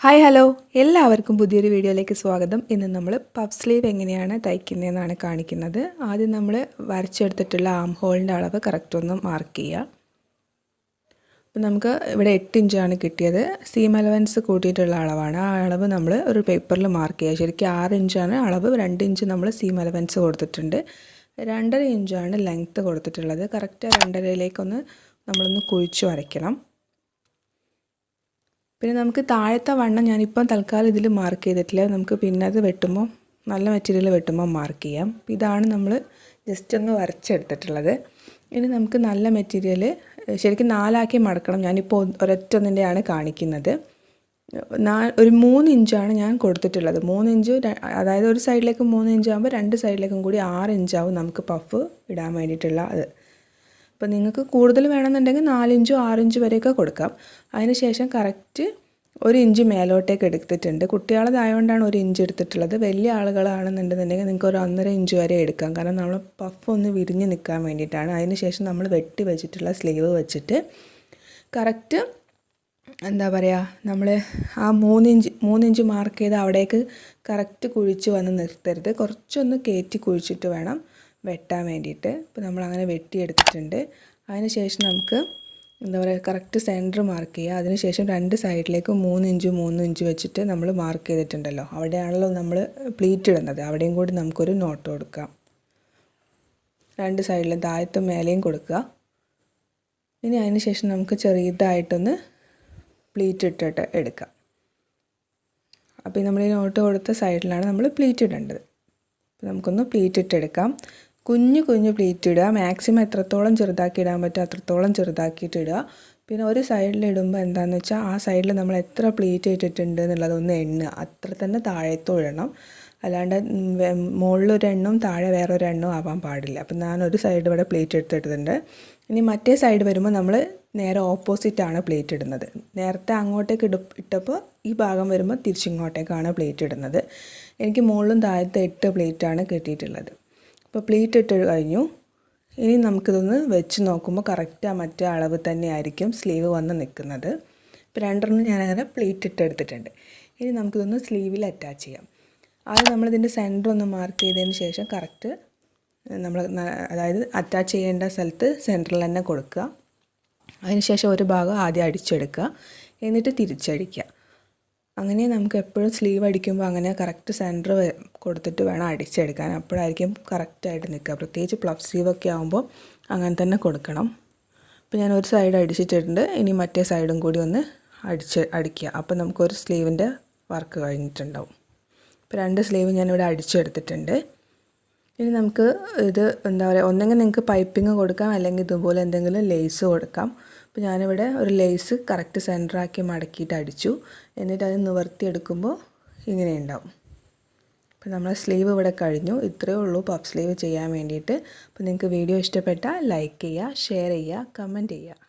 Hi hello എല്ലാവർക്കും പുതിയൊരു വീഡിയോയിലേക്ക് സ്വാഗതം. ഇന്ന് നമ്മൾ പഫ് സ്ലീവ് എങ്ങനെയാണ് തയ്ക്കുന്നതെന്നാണ് കാണിക്കുന്നത്. ആദ്യം നമ്മൾ വരച്ചെടുത്തിട്ടുള്ള ആം ഹോളിൻ്റെ അളവ് കറക്റ്റ് ഒന്ന് മാർക്ക് ചെയ്യുക. അപ്പോൾ നമുക്ക് ഇവിടെ 8 ഇഞ്ചാണ് കിട്ടിയത്. സീം അലവൻസ് കൂട്ടിയിട്ടുള്ള അളവാണ്. ആ അളവ് നമ്മൾ ഒരു പേപ്പറിൽ മാർക്ക് ചെയ്യുക. ശരിക്കും 6 ഇഞ്ചാണ് അളവ്, 2 ഇഞ്ച് നമ്മൾ സീം അലവൻസ് കൊടുത്തിട്ടുണ്ട്. 2.5 ഇഞ്ചാണ് ലെങ്ത്ത് കൊടുത്തിട്ടുള്ളത്. കറക്റ്റ് 2.5യിലേക്കൊന്ന് നമ്മളൊന്ന് കുഴിച്ച് വരയ്ക്കണം. പിന്നെ നമുക്ക് താഴത്തെ വണ്ണം ഞാനിപ്പം തൽക്കാലം ഇതിൽ മാർക്ക് ചെയ്തിട്ടില്ല. നമുക്ക് പിന്നെ അത് വെട്ടുമ്പോൾ നല്ല മെറ്റീരിയൽ വെട്ടുമ്പോൾ മാർക്ക് ചെയ്യാം. ഇതാണ് നമ്മൾ ജസ്റ്റ് ഒന്ന് വരച്ചെടുത്തിട്ടുള്ളത്. ഇനി നമുക്ക് നല്ല മെറ്റീരിയൽ ശരിക്കും 4ആക്കി മടക്കണം. ഞാനിപ്പോൾ ഒരൊറ്റൊന്നിൻ്റെയാണ് കാണിക്കുന്നത്. ഒരു 3 ഇഞ്ചാണ് ഞാൻ കൊടുത്തിട്ടുള്ളത്. 3 ഇഞ്ച്, അതായത് ഒരു സൈഡിലേക്ക് 3 ഇഞ്ചാകുമ്പോൾ 2 സൈഡിലേക്കും കൂടി 6 ഇഞ്ചാവും നമുക്ക് പഫ് ഇടാൻ വേണ്ടിയിട്ടുള്ള അത്. അപ്പോൾ നിങ്ങൾക്ക് കൂടുതൽ വേണമെന്നുണ്ടെങ്കിൽ 4 ഇഞ്ചോ 6 ഇഞ്ച് വരെയൊക്കെ കൊടുക്കാം. അതിന് ശേഷം കറക്റ്റ് 1 ഇഞ്ച് മേലോട്ടേക്ക് എടുത്തിട്ടുണ്ട്. കുട്ടികളതായതുകൊണ്ടാണ് 1 ഇഞ്ച് എടുത്തിട്ടുള്ളത്. വലിയ ആളുകളാണെന്നുണ്ടെന്നുണ്ടെങ്കിൽ നിങ്ങൾക്ക് ഒരു 1.5 ഇഞ്ച് വരെ എടുക്കാം. കാരണം നമ്മൾ പഫ് ഒന്ന് വിരിഞ്ഞ് നിൽക്കാൻ വേണ്ടിയിട്ടാണ്. അതിന് ശേഷം നമ്മൾ വെട്ടി വെച്ചിട്ടുള്ള സ്ലീവ് വെച്ചിട്ട് കറക്റ്റ് എന്താ പറയുക, നമ്മൾ ആ 3 ഇഞ്ച് മാർക്ക് ചെയ്ത് അവിടേക്ക് കറക്റ്റ് കുഴിച്ച് വന്ന് നിർത്തരുത്. കുറച്ചൊന്ന് കയറ്റി കുഴിച്ചിട്ട് വേണം വെട്ടാൻ വേണ്ടിയിട്ട്. ഇപ്പോൾ നമ്മളങ്ങനെ വെട്ടിയെടുത്തിട്ടുണ്ട്. അതിന് ശേഷം നമുക്ക് എന്താ പറയുക, കറക്റ്റ് സെൻറ്റർ മാർക്ക് ചെയ്യുക. അതിന് ശേഷം 2 സൈഡിലേക്കും 3 ഇഞ്ച് വെച്ചിട്ട് നമ്മൾ മാർക്ക് ചെയ്തിട്ടുണ്ടല്ലോ, അവിടെയാണല്ലോ നമ്മൾ പ്ലീറ്റ് ഇടുന്നത്. അവിടെയും കൂടി നമുക്കൊരു നോട്ട് കൊടുക്കാം. 2 സൈഡിലും താഴത്തും മേലെയും കൊടുക്കുക. ഇനി അതിന് ശേഷം നമുക്ക് ചെറിയതായിട്ടൊന്ന് പ്ലീറ്റ് ഇട്ടിട്ട് എടുക്കാം. അപ്പോൾ നമ്മൾ ഈ നോട്ട് കൊടുത്ത സൈഡിലാണ് നമ്മൾ പ്ലീറ്റ് ഇടേണ്ടത്. അപ്പോൾ നമുക്കൊന്ന് പ്ലീറ്റ് ഇട്ടെടുക്കാം. കുഞ്ഞു പ്ലീറ്റ് ഇടുക. മാക്സിമം എത്രത്തോളം ചെറുതാക്കി ഇടാൻ പറ്റുമോ അത്രത്തോളം ചെറുതാക്കിയിട്ട് ഇടുക. പിന്നെ ഒരു സൈഡിൽ ഇടുമ്പോൾ എന്താണെന്ന് വെച്ചാൽ ആ സൈഡിൽ നമ്മൾ എത്ര പ്ലീറ്റ് ഇട്ടിട്ടുണ്ട് എന്നുള്ളതൊന്ന് എണ്ണുക. അത്ര തന്നെ താഴത്തും ഇടണം. അല്ലാണ്ട് മുകളിലൊരു എണ്ണവും താഴെ വേറൊരു എണ്ണവും ആവാൻ പാടില്ല. അപ്പം ഞാനൊരു സൈഡ് ഇവിടെ പ്ലീറ്റ് എടുത്തിട്ടുണ്ട്. ഇനി മറ്റേ സൈഡ് വരുമ്പോൾ നമ്മൾ നേരെ ഓപ്പോസിറ്റാണ് പ്ലേറ്റ് ഇടുന്നത്. നേരത്തെ അങ്ങോട്ടേക്ക് ഇട്ടപ്പോൾ ഈ ഭാഗം വരുമ്പോൾ തിരിച്ചിങ്ങോട്ടേക്കാണ് പ്ലേറ്റ് ഇടുന്നത്. എനിക്ക് മുകളിലും താഴത്തെ 8 പ്ലേറ്റാണ് കിട്ടിയിട്ടുള്ളത്. അപ്പോൾ പ്ലേറ്റ് ഇട്ട് കഴിഞ്ഞു. ഇനി നമുക്കിതൊന്ന് വെച്ച് നോക്കുമ്പോൾ കറക്റ്റ് ആ മറ്റേ അളവ് തന്നെ ആയിരിക്കും സ്ലീവ് വന്ന് നിൽക്കുന്നത്. ഇപ്പോൾ 2 ഞാനങ്ങനെ പ്ലേറ്റ് ഇട്ടെടുത്തിട്ടുണ്ട്. ഇനി നമുക്കിതൊന്ന് സ്ലീവിൽ അറ്റാച്ച് ചെയ്യാം. ആദ്യം നമ്മളിതിൻ്റെ സെൻറ്റർ ഒന്ന് മാർക്ക് ചെയ്തതിന് ശേഷം കറക്റ്റ് നമ്മൾ അതായത് അറ്റാച്ച് ചെയ്യേണ്ട സ്ഥലത്ത് സെൻറ്ററിൽ തന്നെ കൊടുക്കുക. അതിനുശേഷം ഒരു ഭാഗം ആദ്യം അടിച്ചെടുക്കുക, എന്നിട്ട് തിരിച്ചടിക്കുക. അങ്ങനെ നമുക്ക് എപ്പോഴും സ്ലീവ് അടിക്കുമ്പോൾ അങ്ങനെ കറക്റ്റ് സെൻറ്റർ കൊടുത്തിട്ട് വേണം അടിച്ചെടുക്കാൻ. അപ്പോഴായിരിക്കും കറക്റ്റായിട്ട് നിൽക്കുക. പ്രത്യേകിച്ച് പ്ലഫ് സ്ലീവൊക്കെ ആകുമ്പോൾ അങ്ങനെ തന്നെ കൊടുക്കണം. അപ്പോൾ ഞാൻ ഒരു സൈഡ് അടിച്ചിട്ടുണ്ട്. ഇനി മറ്റേ സൈഡും കൂടി ഒന്ന് അടിക്കുക. അപ്പോൾ നമുക്കൊരു സ്ലീവിൻ്റെ വർക്ക് കഴിഞ്ഞിട്ടുണ്ടാവും. ഇപ്പോൾ 2 സ്ലീവ് ഞാനിവിടെ അടിച്ചെടുത്തിട്ടുണ്ട്. ഇനി നമുക്ക് ഇത് എന്താ പറയുക, ഒന്നെങ്കിൽ നിങ്ങൾക്ക് പൈപ്പിംഗ് കൊടുക്കാം, അല്ലെങ്കിൽ ഇതുപോലെ എന്തെങ്കിലും ലേസ് കൊടുക്കാം. അപ്പോൾ ഞാനിവിടെ ഒരു ലേസ് കറക്റ്റ് സെൻറ്ററാക്കി മടക്കിയിട്ട് അടിച്ചു. എന്നിട്ട് അത് നിവർത്തിയെടുക്കുമ്പോൾ ഇങ്ങനെ ഉണ്ടാവും. അപ്പോൾ നമ്മൾ സ്ലീവ് ഇവിടെ കഴിഞ്ഞു. ഇത്രയേ ഉള്ളൂ പഫ് സ്ലീവ് ചെയ്യാൻ വേണ്ടിയിട്ട്. അപ്പോൾ നിങ്ങൾക്ക് വീഡിയോ ഇഷ്ടപ്പെട്ടാൽ ലൈക്ക് ചെയ്യുക, ഷെയർ ചെയ്യുക, കമൻറ്റ് ചെയ്യുക.